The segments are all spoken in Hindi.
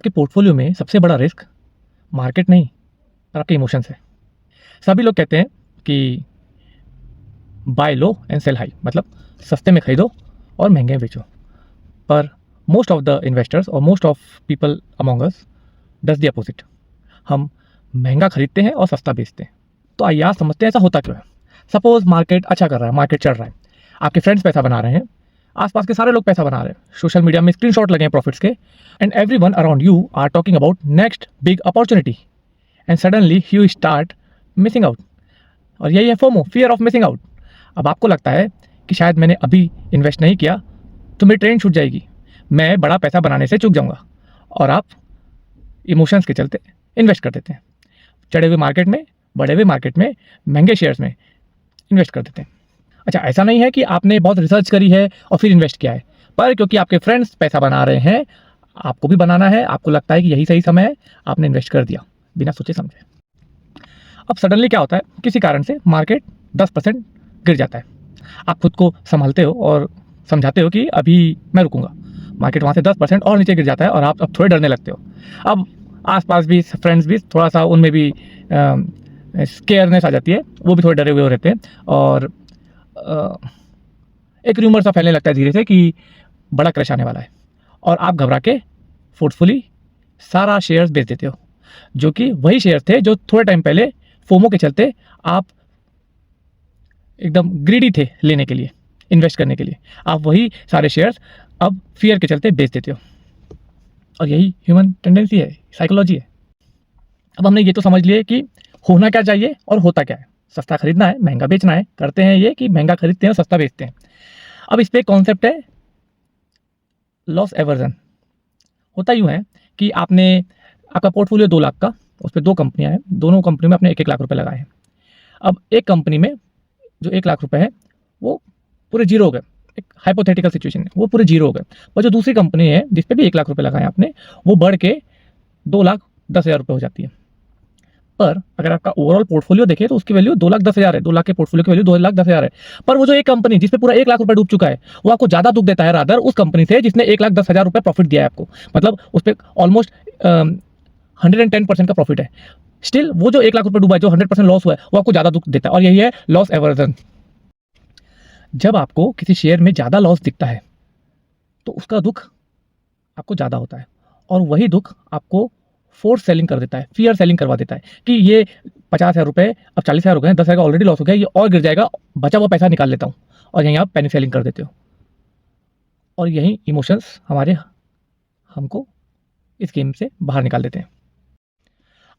आपके पोर्टफोलियो में सबसे बड़ा रिस्क मार्केट नहीं पर आपके इमोशंस है। सभी लोग कहते हैं कि buy low and sell high, मतलब सस्ते में खरीदो और महंगे में बेचो। पर मोस्ट ऑफ द इन्वेस्टर्स और most of people among us does the opposite. हम महंगा खरीदते हैं और सस्ता बेचते हैं। तो आइए आज समझते हैं ऐसा होता क्यों है। सपोज मार्केट अच्छा कर रहा है, मार्केट चढ़ रहा है, आपके फ्रेंड्स पैसा बना रहे हैं, आसपास के सारे लोग पैसा बना रहे हैं, सोशल मीडिया में स्क्रीनशॉट लगे हैं प्रॉफिट्स के, and everyone around you are talking about next big opportunity, and suddenly you start missing out. और यही है FOMO, fear of missing out. अब आपको लगता है कि शायद मैंने अभी इन्वेस्ट नहीं किया तो मेरी ट्रेन छूट जाएगी, मैं बड़ा पैसा बनाने से चूक जाऊंगा, और आप इमोशंस के चलते इन्वेस्ट कर देते हैं। चढ़े हुए मार्केट में, बढ़े हुए मार्केट में, महंगे शेयर्स में इन्वेस्ट कर देते हैं। अच्छा, ऐसा नहीं है कि आपने बहुत रिसर्च करी है और फिर इन्वेस्ट किया है, पर क्योंकि आपके फ्रेंड्स पैसा बना रहे हैं, आपको भी बनाना है, आपको लगता है कि यही सही समय है, आपने इन्वेस्ट कर दिया बिना सोचे समझे। अब सडनली क्या होता है, किसी कारण से मार्केट 10% गिर जाता है। आप खुद को संभालते हो और समझाते हो कि अभी मैं रुकूंगा। मार्केट वहाँ से 10% और नीचे गिर जाता है और आप अब थोड़े डरने लगते हो। अब आसपास भी फ्रेंड्स भी थोड़ा सा, उनमें भी स्केयरनेस आ जाती है, वो भी थोड़े डरे हुए रहते हैं, और एक र्यूमर सा फैलने लगता है धीरे से कि बड़ा क्रैश आने वाला है, और आप घबरा के फोर्सफुली सारा शेयर्स बेच देते हो, जो कि वही शेयर थे जो थोड़े टाइम पहले फोमो के चलते आप एकदम ग्रीडी थे लेने के लिए, इन्वेस्ट करने के लिए। आप वही सारे शेयर्स अब फियर के चलते बेच देते हो, और यही ह्यूमन टेंडेंसी है, साइकोलॉजी है। अब हमने ये तो समझ लिए कि होना क्या चाहिए और होता क्या है। सस्ता खरीदना है, महंगा बेचना है। करते हैं ये कि महंगा खरीदते हैं और सस्ता बेचते हैं। अब इस पर कॉन्सेप्ट है लॉस एवर्जन। होता यूँ है कि आपका पोर्टफोलियो 2 लाख का, उस पर 2 कंपनियां हैं, दोनों कंपनी में आपने 1-1 लाख रुपए लगाए हैं। अब एक कंपनी में जो 1 लाख रुपए है वो पूरे जीरो हो गए, एक हाइपोथेटिकल सिचुएशन है, वो पूरे जीरो हो गए। और जो दूसरी कंपनी है जिस पे भी 1 लाख रुपए लगाए आपने, वो बढ़ के 2,10,000 रुपये हो जाती है। पर अगर आपका ओवरऑल पोर्टफोलियो देखें तो उसकी वैल्यू 2,10,000 है। 2 लाख के पोर्टफोलियो की वैल्यू 2,10,000 है। पर वो जो एक कंपनी जिस पे पूरा 1 लाख रुपए डूब चुका है, वो आपको ज्यादा दुख देता है रादर उस कंपनी से जिसने 1,10,000 रुपये प्रॉफिट दिया है आपको। मतलब उस पर ऑलमोस्ट 110% का प्रॉफिट है। स्टिल वो जो 1 लाख रुपए डूबा है, जो 100% लॉस हुआ है, वो आपको ज्यादा दुख देता है, और यही है लॉस एवर्जन। जब आपको किसी शेयर में ज़्यादा लॉस दिखता है तो उसका दुख आपको ज़्यादा होता है, और वही दुख आपको फोर्स सेलिंग कर देता है, फियर सेलिंग करवा देता है कि ये 50,000 रुपये अब 40,000 हो गए हैं, 10,000 का ऑलरेडी लॉस हो गया, ये और गिर जाएगा, बचा हुआ पैसा निकाल लेता हूँ, और यहीं आप पैनिक सेलिंग कर देते हो। और यही इमोशंस हमको इस गेम से बाहर निकाल देते हैं।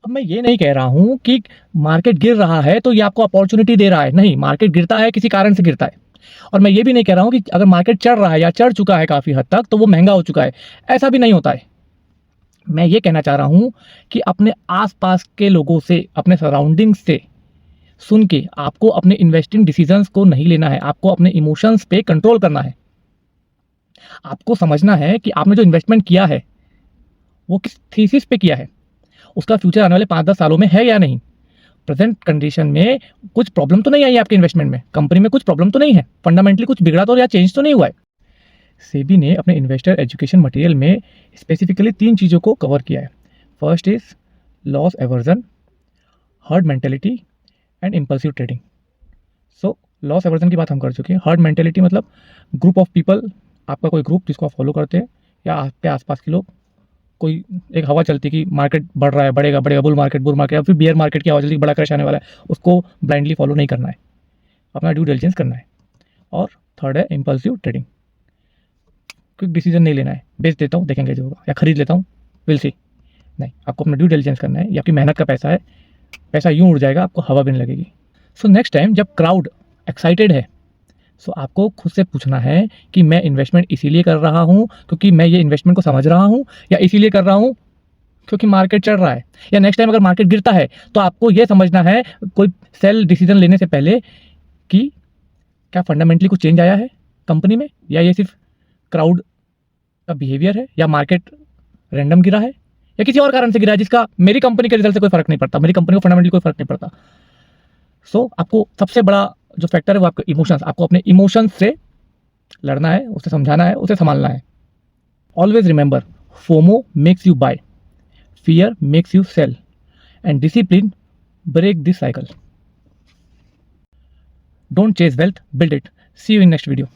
अब मैं ये नहीं कह रहा हूँ कि मार्केट गिर रहा है तो ये आपको अपॉर्चुनिटी दे रहा है, नहीं, मार्केट गिरता है किसी कारण से गिरता है। और मैं ये भी नहीं कह रहा हूँ कि अगर मार्केट चढ़ रहा है या चढ़ चुका है काफ़ी हद तक तो वो महंगा हो चुका है, ऐसा भी नहीं होता है। मैं ये कहना चाह रहा हूँ कि अपने आसपास के लोगों से, अपने सराउंडिंग्स से सुन के आपको अपने इन्वेस्टिंग डिसीजंस को नहीं लेना है, आपको अपने इमोशंस पे कंट्रोल करना है। आपको समझना है कि आपने जो इन्वेस्टमेंट किया है वो किस थीसिस पे किया है, उसका फ्यूचर आने वाले 5-10 सालों में है या नहीं। प्रेजेंट कंडीशन में कुछ प्रॉब्लम तो नहीं आई है आपके इन्वेस्टमेंट में, कंपनी में कुछ प्रॉब्लम तो नहीं है, फंडामेंटली कुछ बिगड़ा तो या चेंज तो नहीं हुआ है। सेबी ने अपने इन्वेस्टर एजुकेशन मटेरियल में स्पेसिफिकली 3 चीज़ों को कवर किया है। First is loss aversion, herd mentality and impulsive trading. So loss aversion की बात हम कर चुके हैं। हर्ड मेंटेलिटी मतलब ग्रुप ऑफ पीपल, आपका कोई ग्रुप जिसको आप फॉलो करते हैं, या आपके आसपास के लोग, कोई एक हवा चलती कि मार्केट बढ़ रहा है, बढ़ेगा बढ़ेगा, बुल मार्केट या फिर बियर मार्केट की हवा चलती बड़ा क्रैश आने वाला है, उसको ब्लाइंडली फॉलो नहीं करना है, अपना ड्यू डिलिजेंस करना है। और थर्ड है इम्पल्सिव ट्रेडिंग, क्विक डिसीजन नहीं लेना है, बेच देता हूँ देखेंगे जो होगा, या खरीद लेता हूँ विल सी, नहीं, आपको अपना ड्यू डिलिजेंस करना है। ये आपकी मेहनत का पैसा है, पैसा यूँ उड़ जाएगा, आपको हवा भी नहीं लगेगी। सो नेक्स्ट टाइम जब क्राउड एक्साइटेड है, सो आपको खुद से पूछना है कि मैं इन्वेस्टमेंट इसीलिए कर रहा हूँ क्योंकि मैं ये इन्वेस्टमेंट को समझ रहा हूँ, या इसीलिए कर रहा हूँ क्योंकि मार्केट चढ़ रहा है। या नेक्स्ट टाइम अगर मार्केट गिरता है तो आपको ये समझना है कोई सेल डिसीजन लेने से पहले कि क्या फंडामेंटली कुछ चेंज आया है कंपनी में, या ये सिर्फ क्राउड का बिहेवियर है, या मार्केट रैंडम गिरा है, या किसी और कारण से गिरा है जिसका मेरी कंपनी के रिजल्ट से कोई फर्क नहीं पड़ता, मेरी कंपनी को फंडामेंटली कोई फर्क नहीं पड़ता। सो आपको सबसे बड़ा जो फैक्टर है वो आपके इमोशंस, आपको अपने इमोशंस से लड़ना है, उसे समझाना है, उसे संभालना है। Always remember, FOMO makes you buy, fear makes you sell, and discipline break this cycle. Don't chase wealth, build it. See you in next video.